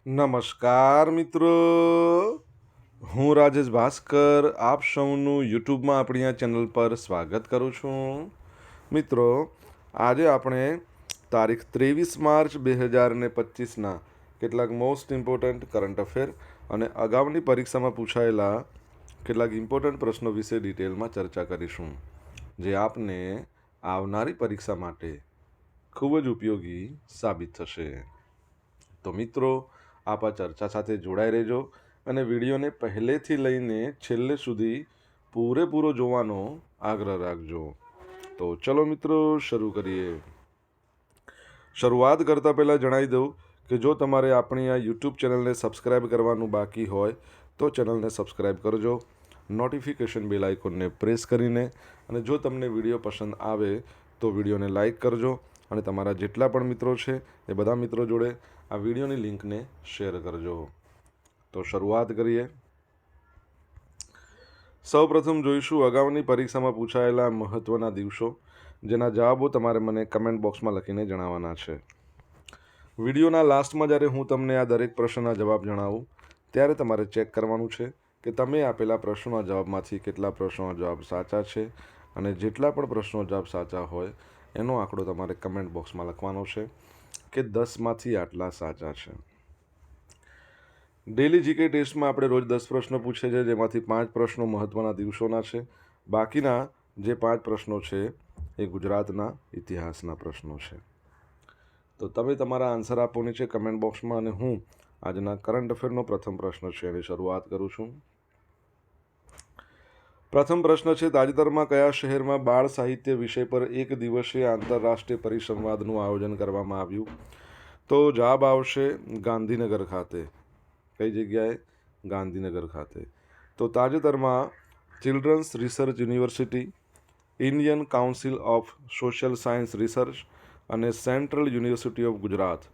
નમસ્કાર મિત્રો, હું રાજેશ ભાસ્કર આપ સૌનું યુટ્યુબમાં આપણી આ ચેનલ પર સ્વાગત કરું છું. મિત્રો, આજે આપણે તારીખ 23 માર્ચ 2025ના કેટલાક મોસ્ટ ઇમ્પોર્ટન્ટ કરંટ અફેર અને અગાઉની પરીક્ષામાં પૂછાયેલા કેટલાક ઇમ્પોર્ટન્ટ પ્રશ્નો વિશે ડિટેલમાં ચર્ચા કરીશું, જે આપને આવનારી પરીક્ષા માટે ખૂબ જ ઉપયોગી સાબિત થશે. તો મિત્રો, આપ આ ચર્ચા સાથે જોડાઈ રહેજો અને વિડીયોને પહેલેથી લઈને છેલ્લે સુધી પૂરેપૂરો જોવાનો આગ્રહ રાખજો. તો ચલો મિત્રો, શરૂ કરીએ. શરૂઆત કરતાં પહેલાં જણાવી દઉં કે જો તમારે આપણી આ યુટ્યુબ ચેનલને સબસ્ક્રાઈબ કરવાનું બાકી હોય તો ચેનલને સબસ્ક્રાઈબ કરજો, નોટિફિકેશન બેલ આઇકોનને પ્રેસ કરીને, અને જો તમને વિડીયો પસંદ આવે તો વિડીયોને લાઈક કરજો અને તમારા જેટલા પણ મિત્રો છે એ બધા મિત્રો જોડે આ વિડીયોની લિંકને શેર કરજો. તો શરૂઆત કરીએ. સૌપ્રથમ જોઈશું અગાઉની પરીક્ષામાં પૂછાયેલા મહત્ત્વના દિવસો, જેના જવાબો તમારે મને કમેન્ટ બોક્સમાં લખીને જણાવવાના છે. વિડીયોના લાસ્ટમાં જ્યારે હું તમને આ દરેક પ્રશ્નના જવાબ જણાવું ત્યારે તમારે ચેક કરવાનું છે કે તમે આપેલા પ્રશ્નોના જવાબમાંથી કેટલા પ્રશ્નોના જવાબ સાચા છે, અને જેટલા પણ પ્રશ્નો જવાબ સાચા હોય એનો આંકડો તમારે કમેન્ટ બોક્સમાં લખવાનો છે કે 10માંથી આટલા સાચા છે. ડેલી જીકે ટેસ્ટમાં આપણે રોજ 10 પ્રશ્નો પૂછે છે, જેમાંથી 5 પ્રશ્નો મહત્ત્વના દિવસોના છે. બાકીના જે 5 પ્રશ્નો છે એ ગુજરાતના ઇતિહાસના પ્રશ્નો છે. તો તમે તમારા આન્સર આપવાની છે કમેન્ટ બોક્સમાં, અને હું આજના કરંટ અફેરનો પ્રથમ પ્રશ્ન છે એની શરૂઆત કરું છું. પ્રથમ પ્રશ્ન છે, તાજેતરમાં કયા શહેરમાં બાળ સાહિત્ય વિષય પર એક દિવસીય આંતરરાષ્ટ્રીય પરિસંવાદનું આયોજન કરવામાં આવ્યું? તો જવાબ આવશે ગાંધીનગર ખાતે. કઈ જગ્યાએ? ગાંધીનગર ખાતે. તો તાજેતરમાં Children's Research University, Indian Council of Social Science Research અને સેન્ટ્રલ યુનિવર્સિટી ઓફ ગુજરાત,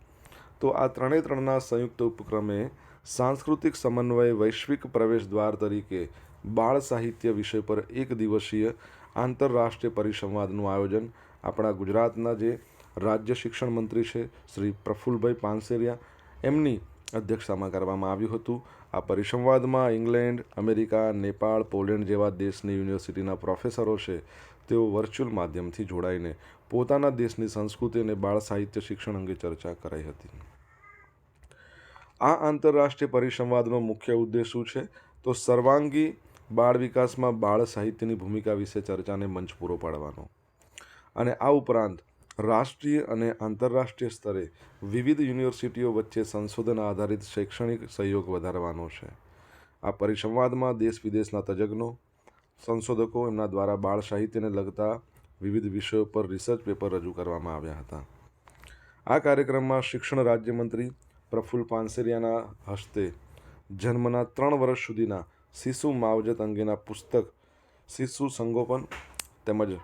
તો આ ત્રણના સંયુક્ત ઉપક્રમે સાંસ્કૃતિક સમન્વય વૈશ્વિક પ્રવેશ દ્વાર તરીકે બાળ સાહિત્ય વિષય પર એક દિવસીય આંતરરાષ્ટ્રીય પરિસંવાદનું આયોજન આપણા ગુજરાતના જે રાજ્ય શિક્ષણ મંત્રી છે શ્રી પ્રફુલભાઈ પાનસેરિયા એમની અધ્યક્ષતામાં કરવામાં આવ્યું હતું. આ પરિસંવાદમાં ઇંગ્લેન્ડ, અમેરિકા, નેપાળ, પોલેન્ડ જેવા દેશની યુનિવર્સિટીના પ્રોફેસરો છે તેઓ વર્ચ્યુઅલ માધ્યમથી જોડાઈને પોતાના દેશની સંસ્કૃતિ અને બાળ સાહિત્ય શિક્ષણ અંગે ચર્ચા કરાઈ હતી. આ આંતરરાષ્ટ્રીય પરિસંવાદનો મુખ્ય ઉદ્દેશ શું છે? તો સર્વાંગી બાળ વિકાસમાં બાળ સાહિત્યની ભૂમિકા વિશે ચર્ચાને મંચ પૂરો પાડવાનો, અને આ ઉપરાંત રાષ્ટ્રીય અને આંતરરાષ્ટ્રીય સ્તરે વિવિધ યુનિવર્સિટીઓ વચ્ચે સંશોધન આધારિત શૈક્ષણિક સહયોગ વધારવાનો છે. આ પરિસંવાદમાં દેશ વિદેશના તજજ્ઞો, સંશોધકો એમના દ્વારા બાળ સાહિત્યને લગતા વિવિધ વિષયો પર રિસર્ચ પેપર રજૂ કરવામાં આવ્યા હતા. આ કાર્યક્રમમાં શિક્ષણ રાજ્યમંત્રી પ્રફુલ પાનસેરિયાના હસ્તે જન્મના 3 વર્ષ સુધીના શિશુ માવજત અંગેના પુસ્તક, શિશુ સંગોપન તેમજ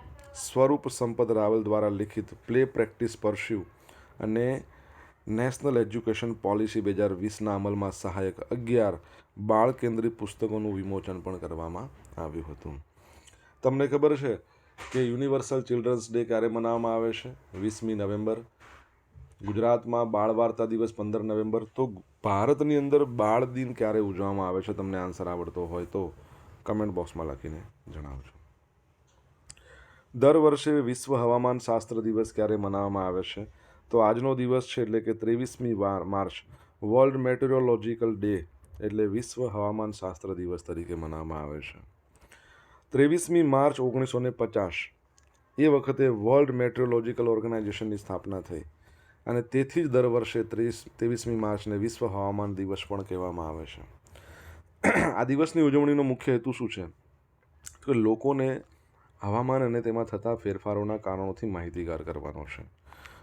સ્વરૂપ સંપત રાવલ દ્વારા લિખિત પ્લે પ્રેક્ટિસ પરસ્યુ અને નેશનલ એજ્યુકેશન પોલિસી 2020ના અમલમાં સહાયક 11 બાળ કેન્દ્રિત પુસ્તકોનું વિમોચન પણ કરવામાં આવ્યું હતું. તમને ખબર છે કે યુનિવર્સલ ચિલ્ડ્રન્સ ડે ક્યારે મનાવવામાં આવે છે? 20મી નવેમ્બર. ગુજરાતમાં બાળ વાર્તા દિવસ 15 નવેમ્બર. તો ભારતની અંદર બાળ દિન ક્યારે ઉજવવામાં આવે છે? તમને આન્સર આવડતો હોય તો કમેન્ટ બોક્સમાં લખીને જણાવજો. દર વર્ષે વિશ્વ હવામાન શાસ્ત્ર દિવસ ક્યારે મનાવવામાં આવે છે? તો આજનો દિવસ છે, એટલે કે 23મી માર્ચ વર્લ્ડ મેટેરિયોલોજીકલ ડે, એટલે વિશ્વ હવામાન શાસ્ત્ર દિવસ તરીકે મનાવવામાં આવે છે. 23મી માર્ચ 1950 એ વખતે વર્લ્ડ મેટ્રોલોજીકલ ઓર્ગેનાઇઝેશનની સ્થાપના થઈ, અને તેથી જ દર વર્ષે 23મી માર્ચને વિશ્વ હવામાન દિવસ પણ કહેવામાં આવે છે. આ દિવસની ઉજવણીનો મુખ્ય હેતુ શું છે? કે લોકોને હવામાન અને તેમાં થતા ફેરફારોના કારણોથી માહિતીગાર કરવાનો છે.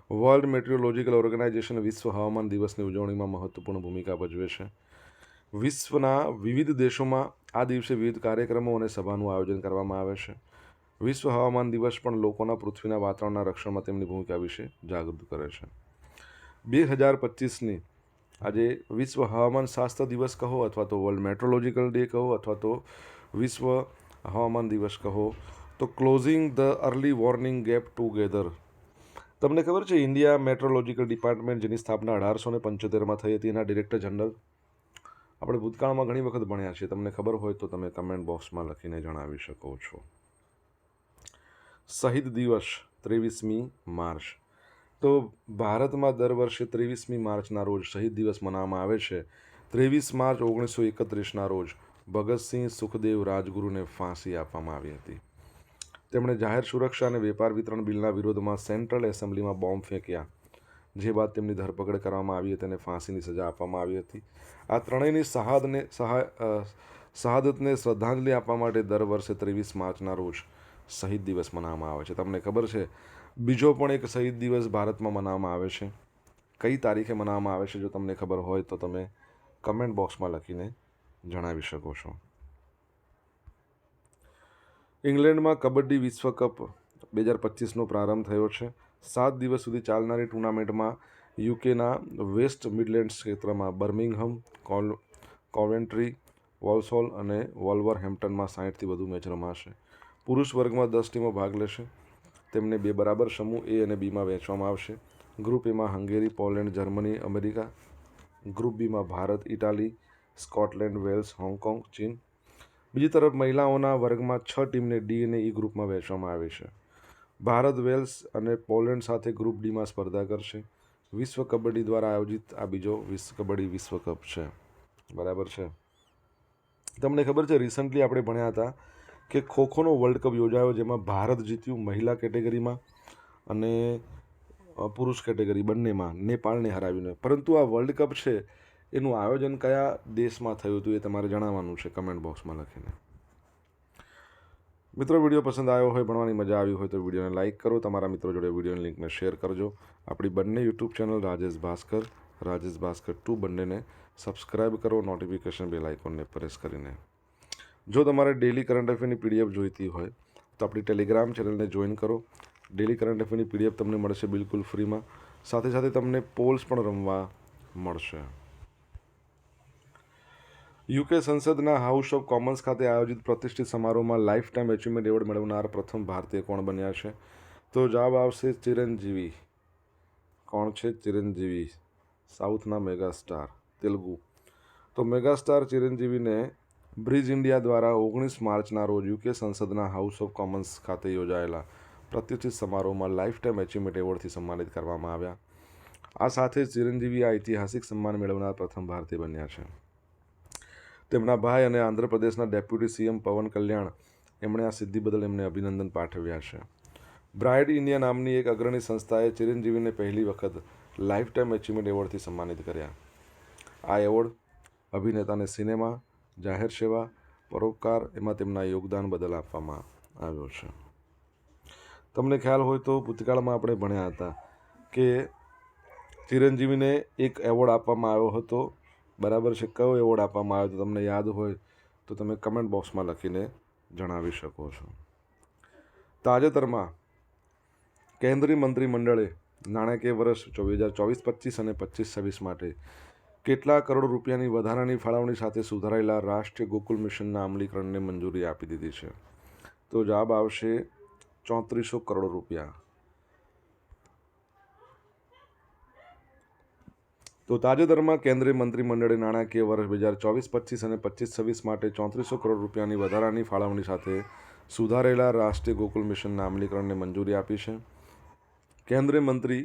વર્લ્ડ મેટ્રોલોજીકલ ઓર્ગેનાઇઝેશન વિશ્વ હવામાન દિવસની ઉજવણીમાં મહત્વપૂર્ણ ભૂમિકા ભજવે છે. વિશ્વના વિવિધ દેશોમાં આ દિવસે વિવિધ કાર્યક્રમો અને સભાનું આયોજન કરવામાં આવે છે. વિશ્વ હવામાન દિવસ પણ લોકોના પૃથ્વીના વાતાવરણના રક્ષણમાં તેમની ભૂમિકા વિશે જાગૃત કરે છે. 2025ની આજે વિશ્વ હવામાન શાસ્ત્ર દિવસ કહો, અથવા તો વર્લ્ડ મેટ્રોલોજીકલ ડે કહો, અથવા તો વિશ્વ હવામાન દિવસ કહો, તો closing the early warning gap together, તમને ખબર છે ઇન્ડિયા મેટ્રોલોજીકલ ડિપાર્ટમેન્ટ જેની સ્થાપના 1875માં થઈ હતી, એના ડિરેક્ટર જનરલ આપણે ભૂતકાળમાં ઘણી વખત ભણ્યા છીએ. તમને ખબર હોય તો તમે કમેન્ટ બોક્સમાં લખીને જણાવી શકો છો. શહીદ દિવસ 23મી માર્ચ. તો ભારતમાં દર વર્ષે 23મી માર્ચના રોજ શહીદ દિવસ મનાવવામાં આવે છે. 23 માર્ચ 1931ના રોજ ભગતસિંહ સુખદેવ રાજગુરુને ફાંસી આપવામાં આવી હતી. તેમણે જાહેર સુરક્ષા અને વેપાર વિતરણ બિલના વિરોધમાં સેન્ટ્રલ એસેમ્બલીમાં બોમ્બ ફેંક્યા, જે બાદ તેમની ધરપકડ કરવામાં આવી હતી અને ફાંસીની સજા આપવામાં આવી હતી. આ ત્રણેયની શહાદતને શ્રદ્ધાંજલિ આપવા માટે દર વર્ષે 23 માર્ચના રોજ શહીદ દિવસ મનાવવામાં આવે છે. તમને ખબર છે બીજો પણ એક શહીદ દિવસ ભારતમાં મનાવવામાં આવે છે. કઈ તારીખે મનાવવામાં આવે છે? જો તમને ખબર હોય તો તમે કમેન્ટ બોક્સમાં લખીને જણાવી શકો છો. ઇંગ્લેન્ડમાં કબડ્ડી વિશ્વકપ 2025નો પ્રારંભ થયો છે. 7 દિવસ સુધી ચાલનારી ટુર્નામેન્ટમાં યુકેના વેસ્ટ મિડલેન્ડ્સ ક્ષેત્રમાં બર્મિંગહમ, કોવેન્ટ્રી, વોલ્સહોલ અને વોલ્વરહેમ્પ્ટનમાં 60થી વધુ મેચ રમાશે. પુરુષ વર્ગમાં 10 ટીમો ભાગ લેશે. તેમને 2 બરાબર સમૂહ એ અને બીમાં વહેંચવામાં આવશે. ગ્રુપ એમાં Hungary, Poland, Germany, America. Group બીમાં Bharat, Italy, Scotland, Wales, Hong Kong, ચીન. બીજી તરફ મહિલાઓના વર્ગમાં 6 ટીમને ડી અને ઈ ગ્રુપમાં વહેંચવામાં આવી છે. ભારત, વેલ્સ અને પોલેન્ડ સાથે ગ્રુપ ડીમાં સ્પર્ધા કરશે. વિશ્વ કબડ્ડી દ્વારા આયોજિત આ બીજો કબડ્ડી વિશ્વકપ છે. બરાબર છે. તમને ખબર છે રિસન્ટલી આપણે ભણ્યા હતા કે ખોખોનો વર્લ્ડ કપ યોજાયો, જેમાં ભારત જીત્યું મહિલા કેટેગરીમાં અને પુરુષ કેટેગરી બંનેમાં નેપાળને હરાવીને. પરંતુ આ વર્લ્ડ કપ છે એનું આયોજન કયા દેશમાં થયું હતું એ તમારે જણાવવાનું છે કમેન્ટ બોક્સમાં લખીને. મિત્રો, વિડીયો પસંદ આવ્યો હોય, ભણવાની મજા આવી હોય તો વિડીયોને લાઇક કરો. તમારા મિત્રો જોડે વિડીયોની લિંકને શેર કરજો. આપણી બંને યુટ્યુબ ચેનલ રાજેશ ભાસ્કર 2 બંનેને સબસ્ક્રાઈબ કરો, નોટિફિકેશન બેલ આઇકોનને પ્રેસ કરીને. જો તમારે ડેલી કરંટ અફેરની પીડીએફ જોઈતી હોય તો આપણી ટેલિગ્રામ ચેનલને જોઈન કરો. ડેલી કરંટ અફેરની પીડીએફ તમને મળશે બિલકુલ ફ્રીમાં. સાથે સાથે તમને પોલ્સ પણ રમવા મળશે. યુકે સંસદના હાઉસ ઓફ કોમન્સ ખાતે આયોજિત પ્રતિષ્ઠિત સમારોહમાં લાઈફ ટાઈમ એચિવમેન્ટ એવોર્ડ મેળવનાર પ્રથમ ભારતીય કોણ બન્યા છે? તો જવાબ આવશે ચિરંજીવી. કોણ છે ચિરંજીવી? સાઉથના મેગાસ્ટાર, તેલુગુ. તો મેગાસ્ટાર ચિરંજીવીને બ્રિજ ઇન્ડિયા દ્વારા 19 માર્ચના રોજ યુકે સંસદના હાઉસ ઓફ કોમન્સ ખાતે યોજાયેલા પ્રતિષ્ઠિત સમારોહમાં લાઈફ ટાઈમ એચિવમેન્ટ એવોર્ડથી સન્માનિત કરવામાં આવ્યા. આ સાથે ચિરંજીવી આ ઐતિહાસિક સન્માન મેળવનાર પ્રથમ ભારતીય બન્યા છે. તેમના ભાઈ અને આંધ્રપ્રદેશના ડેપ્યુટી સીએમ પવન કલ્યાણ એમણે આ સિદ્ધિ બદલ એમને અભિનંદન પાઠવ્યા છે. બ્રાઇડ ઇન્ડિયા નામની એક અગ્રણી સંસ્થાએ ચિરંજીવીને પહેલી વખત લાઈફ ટાઈમ એચિવમેન્ટ એવોર્ડથી સન્માનિત કર્યા. આ એવોર્ડ અભિનેતાને સિનેમા, જાહેર સેવા, પરોપકાર એમાં તેમના યોગદાન બદલ આપવામાં આવ્યો છે. તમને ખ્યાલ હોય તો ભૂતકાળમાં આપણે ભણ્યા હતા કે ચિરંજીવીને એક એવોર્ડ આપવામાં આવ્યો હતો. બરાબર છે. કયો એવોર્ડ આપવામાં આવ્યો તો તમને યાદ હોય તો તમે કમેન્ટ બોક્સમાં લખીને જણાવી શકો છો. તાજેતરમાં કેન્દ્રીય મંત્રીમંડળે નાણાકીય વર્ષ 2024-25 અને 25-26 માટે કેટલા કરોડ રૂપિયાની વધારાની ફાળવણી સાથે સુધારાયેલા રાષ્ટ્રીય ગોકુલ મિશનના અમલીકરણને મંજૂરી આપી દીધી છે? તો જવાબ આવશે 3400 કરોડ રૂપિયા. તો તાજેતરમાં કેન્દ્રીય મંત્રીમંડળે નાણાકીય વર્ષ 2024-25 અને 25-26 માટે 3400 કરોડ રૂપિયાની વધારાની ફાળવણી સાથે સુધારેલા રાષ્ટ્રીય ગોકુલ મિશનના અમલીકરણને મંજૂરી આપી છે. કેન્દ્રીય મંત્રી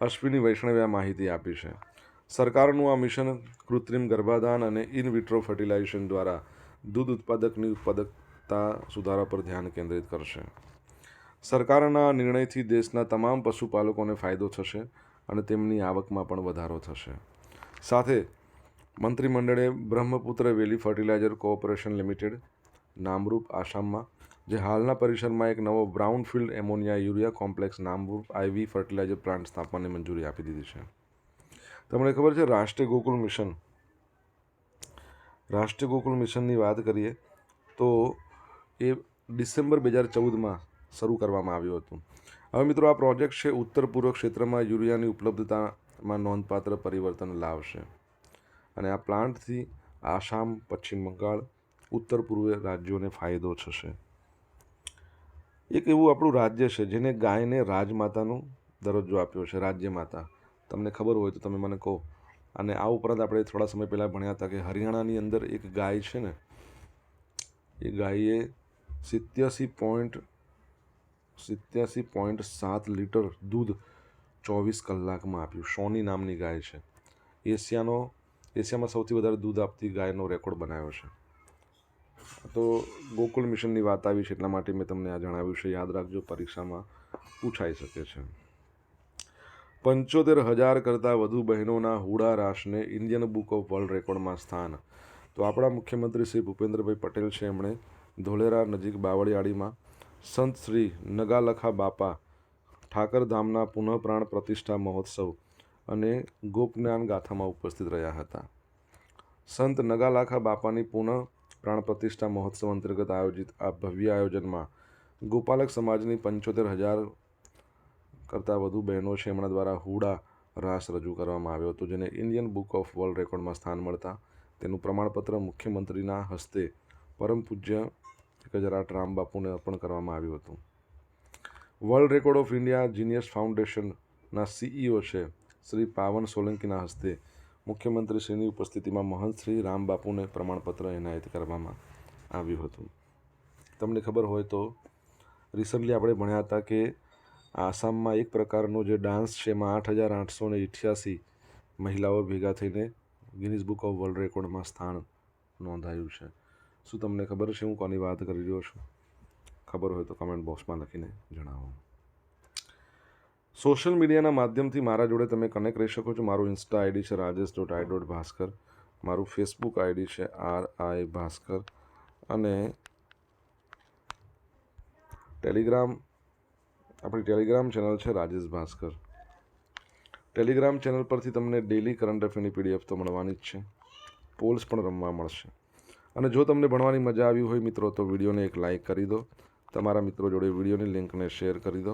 અશ્વિની વૈષ્ણવે આ માહિતી આપી છે. સરકારનું આ મિશન કૃત્રિમ ગર્ભાધાન અને ઇન વિટ્રો ફર્ટિલાઇઝેશન દ્વારા દૂધ ઉત્પાદકની ઉત્પાદકતા સુધારા પર ધ્યાન કેન્દ્રિત કરશે. સરકારના નિર્ણયથી દેશના તમામ પશુપાલકોને ફાયદો થશે અને તેમની આવકમાં પણ વધારો થશે. સાથે મંત્રીમંડળે બ્રહ્મપુત્ર વેલી ફર્ટિલાઇઝર કોઓપરેશન લિમિટેડ નામરૂપ આસામમાં, જે હાલના પરિસરમાં એક નવો બ્રાઉનફિલ્ડ એમોનિયા યુરિયા કોમ્પ્લેક્સ નામરૂપ આઈવી ફર્ટિલાઇઝર પ્લાન્ટ સ્થાપવાની મંજૂરી આપી દીધી છે. તમને ખબર છે રાષ્ટ્રીય ગોકુલ મિશનની વાત કરીએ તો એ ડિસેમ્બર 2014માં શરૂ કરવામાં આવ્યું હતું. હવે મિત્રો, આ પ્રોજેક્ટ છે ઉત્તર પૂર્વ ક્ષેત્રમાં યુરિયાની ઉપલબ્ધતામાં નોંધપાત્ર પરિવર્તન લાવશે અને આ પ્લાન્ટથી આસામ, પશ્ચિમ બંગાળ, ઉત્તર પૂર્વ રાજ્યોને ફાયદો થશે. એક એવું આપણું રાજ્ય છે જેને ગાયને રાજમાતાનું દરજ્જો આપ્યો છે રાજ્યમાતા? તમને ખબર હોય તો તમે મને કહો. અને આ ઉપરાંત આપણે થોડા સમય પહેલાં ભણ્યા હતા કે હરિયાણાની અંદર એક ગાય છે ને, એ ગાયે 87.7 લીટર દૂધ 24 કલાકમાં આપ્યું. સોની નામની ગાય છે. એશિયામાં સૌથી વધારે દૂધ આપતી ગાયનો રેકોર્ડ બનાવ્યો છે. તો ગોકુળ મિશનની વાત આવી છે એટલા માટે મેં તમને આ જણાવ્યું છે. યાદ રાખજો, પરીક્ષામાં પૂછાઈ શકે છે. 75,000 કરતાં વધુ બહેનોના હુડા રાશને ઇન્ડિયન બુક ઓફ વર્લ્ડ રેકોર્ડમાં સ્થાન. તો આપણા મુખ્યમંત્રી શ્રી ભૂપેન્દ્રભાઈ પટેલ છે, એમણે ધોલેરા નજીક બાવળિયાળીમાં સંત શ્રી નગાલખા બાપા ઠાકરધામના પુનઃપ્રાણ પ્રતિષ્ઠા મહોત્સવ અને ગોપજ્ઞાન ગાથામાં ઉપસ્થિત રહ્યા હતા. સંત નગાલાખા બાપાની પુનઃ પ્રાણ પ્રતિષ્ઠા મહોત્સવ અંતર્ગત આયોજિત આ ભવ્ય આયોજનમાં ગોપાલક સમાજની 75,000 કરતાં વધુ બહેનો છે એમના દ્વારા હુડા રાસ રજૂ કરવામાં આવ્યો હતો, જેને ઇન્ડિયન બુક ઓફ વર્લ્ડ રેકોર્ડમાં સ્થાન મળતા તેનું પ્રમાણપત્ર મુખ્યમંત્રીના હસ્તે પરમ પૂજ્ય ગજરાટ રામબાપુને અર્પણ કરવામાં આવ્યું હતું. World record of India genius ફાઉન્ડેશનના CEO છે શ્રી પાવન સોલંકીના હસ્તે મુખ્યમંત્રીશ્રીની ઉપસ્થિતિમાં મહંત શ્રી રામબાપુને પ્રમાણપત્ર એનાયત કરવામાં આવ્યું હતું. તમને ખબર હોય તો રિસન્ટલી આપણે ભણ્યા હતા કે આસામમાં એક પ્રકારનો જે ડાન્સ છે એમાં 8,888 મહિલાઓ ભેગા થઈને ગિનિસ બુક ઓફ વર્લ્ડ રેકોર્ડમાં સ્થાન નોંધાયું છે. શું તમને ખબર છે હું કોની વાત કરી રહ્યો છું? ખબર હોય તો કમેન્ટ બોક્સમાં લખીને જણાવો. સોશિયલ મીડિયાના માધ્યમથી મારા જોડે તમે કનેક્ટ રહી શકો છો. મારું ઇન્સ્ટા આઈડી છે rajesh.i.bhaskar, મારું ફેસબુક આઈડી છે RI ભાસ્કર, અને આપણી ટેલિગ્રામ ચેનલ છે રાજેશ ભાસ્કર. ટેલિગ્રામ ચેનલ પરથી તમને ડેલી કરંટ અફેરની PDF તો મળવાની જ છે, પોલ્સ પણ રમવા મળશે. અને જો તમને ભણવાની મજા આવી હોય મિત્રો તો વિડીયોને એક લાઇક કરી દો, તમારા મિત્રો જોડે વિડીયોની લિંકને શેર કરી દો.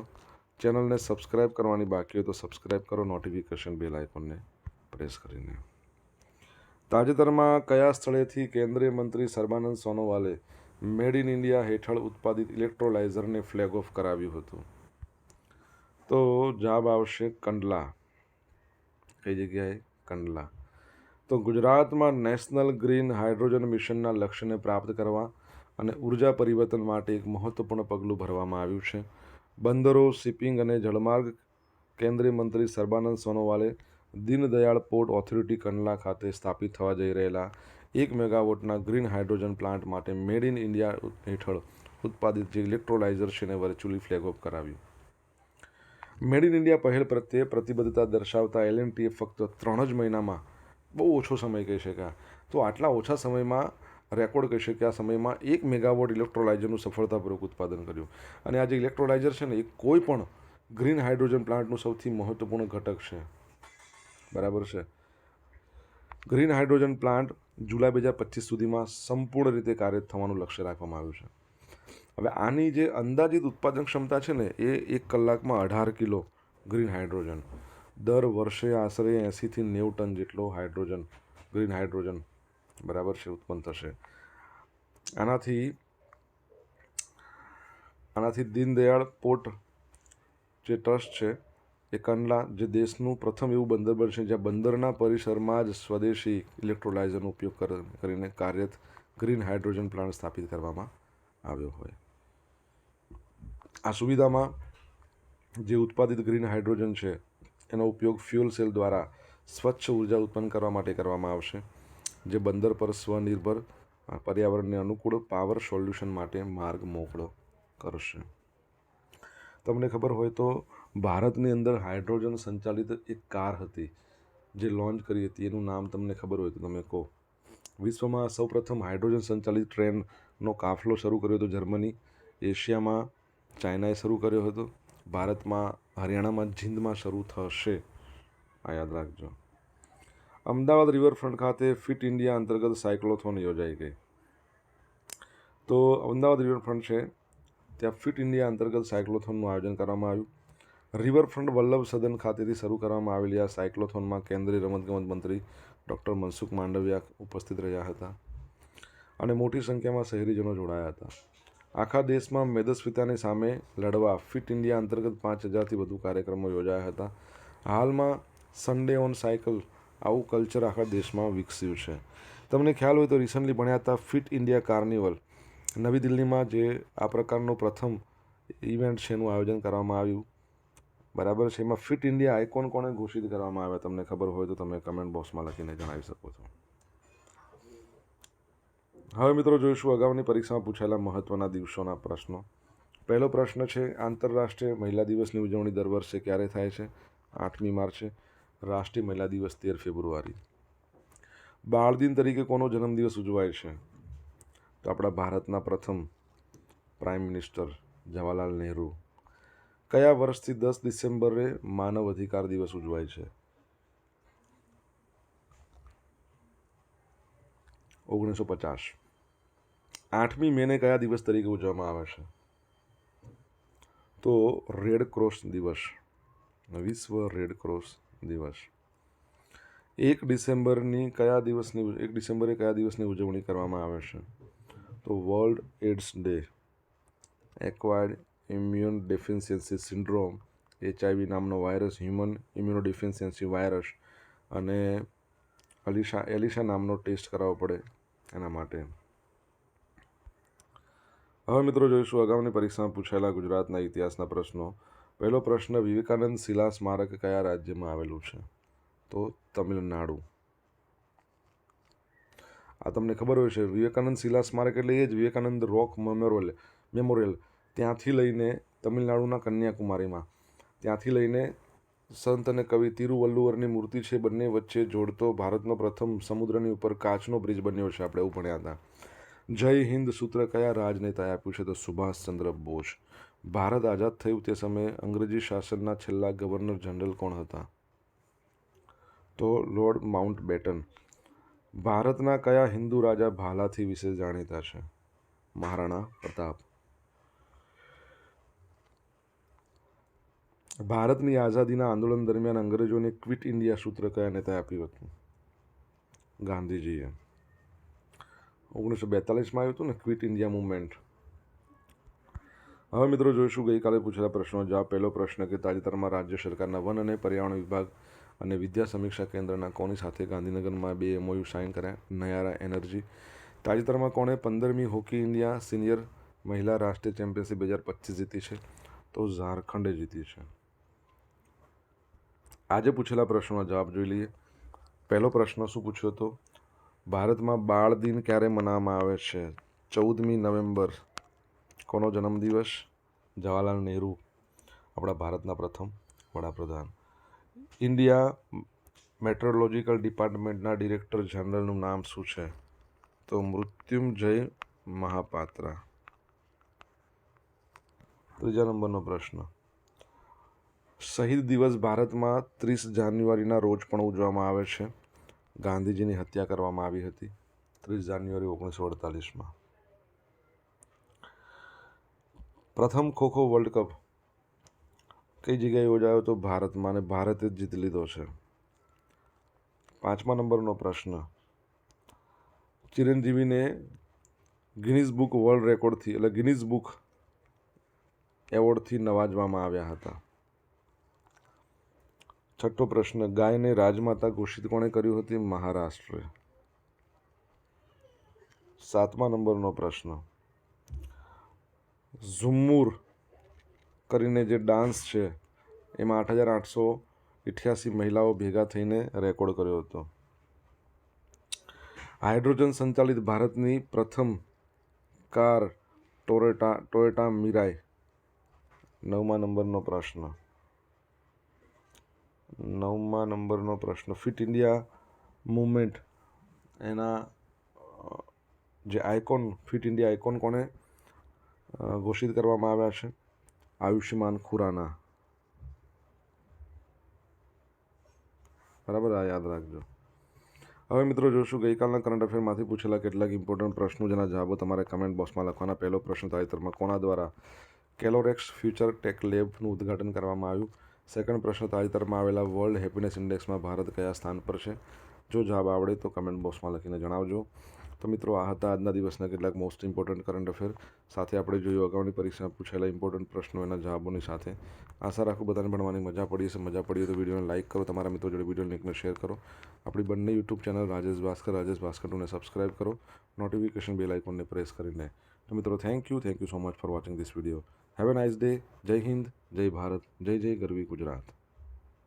ચેનલને સબસ્ક્રાઇબ કરવાની બાકી હોય તો સબસ્ક્રાઇબ કરો, નોટિફિકેશન બેલ આઇકોનને પ્રેસ કરીને. તાજેતરમાં કયા સ્થળેથી કેન્દ્રીય મંત્રી સર્બાનંદ સોનોવાલે મેડ ઇન ઇન્ડિયા હેઠળ ઉત્પાદિત ઇલેક્ટ્રોલાઇઝરને ફ્લેગ ઓફ કરાવ્યું હતું? તો જવાબ આવશે કંડલા. કઈ જગ્યાએ? કંડલા. તો ગુજરાતમાં નેશનલ ગ્રીન હાઇડ્રોજન મિશનના લક્ષ્યને પ્રાપ્ત કરવા અને ઉર્જા પરિવર્તન માટે એક મહત્વપૂર્ણ પગલું ભરવામાં આવ્યું છે. બંદરો, શિપિંગ અને જળમાર્ગ કેન્દ્રીય મંત્રી સર્બાનંદ સોનોવાલે દીનદયાળ પોર્ટ ઓથોરિટી કંડલા ખાતે સ્થાપિત થવા જઈ રહેલા 1 મેગાવોટના ગ્રીન હાઇડ્રોજન પ્લાન્ટ માટે મેડ ઇન ઇન્ડિયા હેઠળ ઉત્પાદિત જે ઇલેક્ટ્રોલાઇઝર છે એને વર્ચ્યુઅલી ફ્લેગ ઓફ કરાવ્યું. મેડ ઇન ઇન્ડિયા પહેલ પ્રત્યે પ્રતિબદ્ધતા દર્શાવતા L&Tએ ફક્ત 3 જ મહિનામાં, બહુ ઓછો સમય કહી શકાય, તો આટલા ઓછા સમયમાં રેકોર્ડ કહી શકે આ સમયમાં 1 મેગાવોટ ઇલેક્ટ્રોલાઇઝરનું સફળતાપૂર્વક ઉત્પાદન કર્યું. અને આ જે ઇલેક્ટ્રોલાઇઝર છે ને એ કોઈ પણ ગ્રીન હાઇડ્રોજન પ્લાન્ટનું સૌથી મહત્વપૂર્ણ ઘટક છે. બરાબર છે. ગ્રીન હાઇડ્રોજન પ્લાન્ટ જુલાઈ 2025 સુધીમાં સંપૂર્ણ રીતે કાર્યરત થવાનું લક્ષ્ય રાખવામાં આવ્યું છે. હવે આની જે અંદાજિત ઉત્પાદન ક્ષમતા છે ને એ 1 કલાકમાં 18 કિલો ગ્રીન હાઇડ્રોજન, દર વર્ષે આશરે 80 થી 90 ટન જેટલો ગ્રીન હાઇડ્રોજન બરાબર છે ઉત્પન્ન થશે. આનાથી દીનદયાળ પોર્ટ જે ટ્રસ્ટ છે એ કંડલા, જે દેશનું પ્રથમ એવું બંદર બનશે જ્યાં બંદરના પરિસરમાં જ સ્વદેશી ઇલેક્ટ્રોલાઇઝરનો ઉપયોગ કરીને કાર્યરત ગ્રીન હાઇડ્રોજન પ્લાન્ટ સ્થાપિત કરવામાં આવ્યો હોય. આ સુવિધામાં જે ઉત્પાદિત ગ્રીન હાઇડ્રોજન છે એનો ઉપયોગ ફ્યુઅલ સેલ દ્વારા સ્વચ્છ ઉર્જા ઉત્પન્ન કરવા માટે કરવામાં આવશે, જે બંદર પર સ્વનિર્ભર પર્યાવરણને અનુકૂળ પાવર સોલ્યુશન માટે માર્ગ મોકળો કરશે. તમને ખબર હોય તો ભારતની અંદર હાઇડ્રોજન સંચાલિત એક કાર હતી જે લોન્ચ કરી હતી, એનું નામ તમને ખબર હોય તો તમે કહો. વિશ્વમાં સૌપ્રથમ હાઇડ્રોજન સંચાલિત ટ્રેનનો કાફલો શરૂ કર્યો હતો જર્મની, એશિયામાં ચાઇનાએ શરૂ કર્યો હતો, ભારતમાં હરિયાણામાં જીંદમાં શરૂ થશે, આ યાદ રાખજો. અમદાવાદ રિવરફ્રન્ટ ખાતે ફિટ ઇન્ડિયા અંતર્ગત સાયક્લોથોન યોજાઈ ગઈ. તો અમદાવાદ રિવરફ્રન્ટ છે ત્યાં ફિટ ઇન્ડિયા અંતર્ગત સાયક્લોથોનનું આયોજન કરવામાં આવ્યું. રિવરફ્રન્ટ વલ્લભ સદન ખાતેથી શરૂ કરવામાં આવેલી આ સાયક્લોથોનમાં કેન્દ્રીય રમતગમત મંત્રી ડૉક્ટર મનસુખ માંડવિયા ઉપસ્થિત રહ્યા હતા અને મોટી સંખ્યામાં શહેરીજનો જોડાયા હતા. આખા દેશમાં મેદસ્વીતાની સામે લડવા ફિટ ઇન્ડિયા અંતર્ગત 5,000થી વધુ કાર્યક્રમો યોજાયા હતા. હાલમાં સન્ડે ઓન સાયકલ આવું કલ્ચર આખા દેશમાં વિકસ્યું છે. તમને ખ્યાલ હોય તો રિસન્ટલી ભણ્યા હતા ફિટ ઇન્ડિયા કાર્નિવલ નવી દિલ્હીમાં, જે આ પ્રકારનું પ્રથમ ઇવેન્ટ છે એનું આયોજન કરવામાં આવ્યું. બરાબર છે. એમાં ફિટ ઇન્ડિયા આઇકોન કોણે ઘોષિત કરવામાં આવ્યા, તમને ખબર હોય તો તમે કમેન્ટ બોક્સમાં લખીને જણાવી શકો છો. હવે મિત્રો જોઈશું અગાઉની પરીક્ષામાં પૂછાયેલા મહત્વના દિવસોના પ્રશ્નો. પહેલો પ્રશ્ન છે, આંતરરાષ્ટ્રીય મહિલા દિવસની ઉજવણી દર વર્ષે ક્યારે થાય છે? 8મી માર્ચે. રાષ્ટ્રીય મહિલા દિવસ 13 ફેબ્રુઆરી. બાળ દિન તરીકે કોનો જન્મદિવસ ઉજવાય છે? તો આપણા ભારતના પ્રથમ પ્રાઇમ મિનિસ્ટર જવાહરલાલ નહેરુ. કયા વર્ષથી 10 ડિસેમ્બરે માનવ અધિકાર દિવસ ઉજવાય છે? 1950. 8મી મેને કયા દિવસ તરીકે ઉજવવામાં આવે છે? તો રેડ ક્રોસ દિવસ, વિશ્વ રેડ ક્રોસ દિવસ. 1 ડિસેમ્બરે કયા દિવસની ઉજવણી કરવામાં આવે છે? તો world AIDS day. Acquired immune deficiency syndrome, HIV નામનો વાયરસ, હ્યુમન ઇમ્યુનોડિફિશિયન્સી વાયરસ, અને એલિશા નામનો ટેસ્ટ કરાવવો પડે એના માટે. હવે મિત્રો જોઈશું અગાઉની પરીક્ષામાં પૂછાયેલા ગુજરાતના ઇતિહાસના પ્રશ્નો. પહેલો પ્રશ્ન, વિવેકાનંદ શિલા સ્મારક કયા રાજ્યમાં આવેલું છે? તો તમિલનાડુ. આ તમને ખબર હોય છે, વિવેકાનંદ શિલા સ્મારક એટલે એ જ વિવેકાનંદ રોક મેમોરિયલ ત્યાંથી લઈને તમિલનાડુના કન્યાકુમારીમાં, ત્યાંથી લઈને સંત અને કવિ તિરુવલ્લુવરની મૂર્તિ છે બંને વચ્ચે જોડતો ભારતનો પ્રથમ સમુદ્રની ઉપર કાચનો બ્રિજ બન્યો છે. આપણે એવું ભણ્યા હતા. જય હિન્દ સૂત્ર કયા રાજનેતાએ આપ્યું છે? તો સુભાષચંદ્ર બોઝ. ભારત આઝાદ થયું તે સમયે અંગ્રેજી શાસનના છેલ્લા ગવર્નર જનરલ કોણ હતા? તો લોર્ડ માઉન્ટબેટન. ભારતના કયા હિન્દુ રાજા ભાલાથી વિશે જાણીતા છે? મહારાણા પ્રતાપ. ભારતની આઝાદીના આંદોલન દરમિયાન અંગ્રેજોને ક્વિટ ઇન્ડિયા સૂત્ર કયા નેતાએ આપ્યું હતું? ગાંધીજીએ. 1942માં આવ્યું હતું ને ક્વિટ ઇન્ડિયા મુવમેન્ટ. હવે મિત્રો જોઈશું ગઈકાલે પૂછેલા પ્રશ્નો જવાબ. પહેલો પ્રશ્ન કે તાજેતરમાં રાજ્ય સરકારના વન અને પર્યાવરણ વિભાગ અને વિદ્યા સમીક્ષા કેન્દ્રના કોની સાથે ગાંધીનગરમાં 2 MOU સાઇન કર્યા? નયારા એનર્જી. તાજેતરમાં કોણે 15મી હોકી ઇન્ડિયા સિનિયર મહિલા રાષ્ટ્રીય ચેમ્પિયનશિપ 2025 જીતી છે? તો ઝારખંડે જીતી છે. આજે પૂછેલા પ્રશ્નોના જવાબ જોઈ લઈએ. પહેલો પ્રશ્ન શું પૂછ્યો હતો? ભારતમાં બાળ દિન ક્યારે મનાવવામાં આવે છે? 14મી નવેમ્બર. કોનો જન્મદિવસ? જવાહરલાલ નહેરુ, આપણા ભારતના પ્રથમ વડાપ્રધાન. ઇન્ડિયા મેટ્રોલોજીકલ ડિપાર્ટમેન્ટના ડિરેક્ટર જનરલનું નામ શું છે? તો મૃત્યુંજય મહાપાત્રા. ત્રીજા નંબરનો પ્રશ્ન, શહીદ દિવસ ભારતમાં 30 જાન્યુઆરીના રોજ પણ ઉજવવામાં આવે છે. ગાંધીજીની હત્યા કરવામાં આવી હતી 30 જાન્યુઆરી 1948માં. પ્રથમ ખોખો વર્લ્ડ કપ કઈ જગ્યાએ યોજાયો હતો? ભારતમાં, અને ભારતે જ જીતી લીધો છે. 5મા નંબરનો પ્રશ્ન, ચિરંજીવીને ગિનીઝ બુક વર્લ્ડ રેકોર્ડથી એટલે ગિનીઝ બુક એવોર્ડથી નવાજવામાં આવ્યા હતા. 6થો પ્રશ્ન, ગાયને રાજમાતા ઘોષિત કોણે કર્યું હતી? મહારાષ્ટ્રે. 7મા નંબરનો પ્રશ્ન, ઝુમ્મુર કરીને જે ડાન્સ છે એમાં 8,888 મહિલાઓ ભેગા થઈને રેકોર્ડ કર્યો હતો. હાઇડ્રોજન સંચાલિત ભારતની પ્રથમ કાર ટોયોટા મિરાઈ. 9મા નંબરનો પ્રશ્ન, ફિટ ઇન્ડિયા મુવમેન્ટ એના જે આઇકોન, ફિટ ઇન્ડિયા આઇકોન કોને ઘોષિત કરવામાં આવ્યા છે? આયુષ્યમાન ખુરાના. બરાબર, આ યાદ રાખજો. હવે મિત્રો જોશું ગઈકાલના કરંટ અફેરમાંથી પૂછેલા કેટલાક ઇમ્પોર્ટન્ટ પ્રશ્નો જેના જવાબો તમારે કમેન્ટ બોક્સમાં લખવાના. પહેલો પ્રશ્ન, તાજેતરમાં કોના દ્વારા કેલોરેક્સ ફ્યુચર ટેક લેબનું ઉદ્ઘાટન કરવામાં આવ્યું? સેકન્ડ પ્રશ્ન, તાજેતરમાં આવેલા વર્લ્ડ હેપીનેસ ઇન્ડેક્સમાં ભારત કયા સ્થાન પર છે? જો જવાબ આવડે તો કમેન્ટ બોક્સમાં લખીને જણાવજો. તો મિત્રો આ હતા આજના દિવસના કેટલાક મોસ્ટ ઇમ્પોર્ટન્ટ કરંટ અફેર. સાથે આપણે જોયું અગાઉની પરીક્ષામાં પૂછાયેલા ઇમ્પોર્ટન્ટ પ્રશ્નો એના જવાબોની સાથે. આશા રાખું બધાને ભણવાની મજા પડી હશે. મજા પડી હોય તો વિડીયોને લાઇક કરો, તમારા મિત્રો જોડે વિડીયો લિંકને શેર કરો. આપણી બંને યુટ્યુબ ચેનલ રાજેશ ભાસ્કર 2ને સબસ્ક્રાઇબ કરો, નોટિફિકેશન બેલ આઇકોનને પ્રેસ કરીને. તો મિત્રો thank you so much for watching this video. Have a nice day. Jai Hind, જય ભારત, જય જય ગરવી ગુજરાત.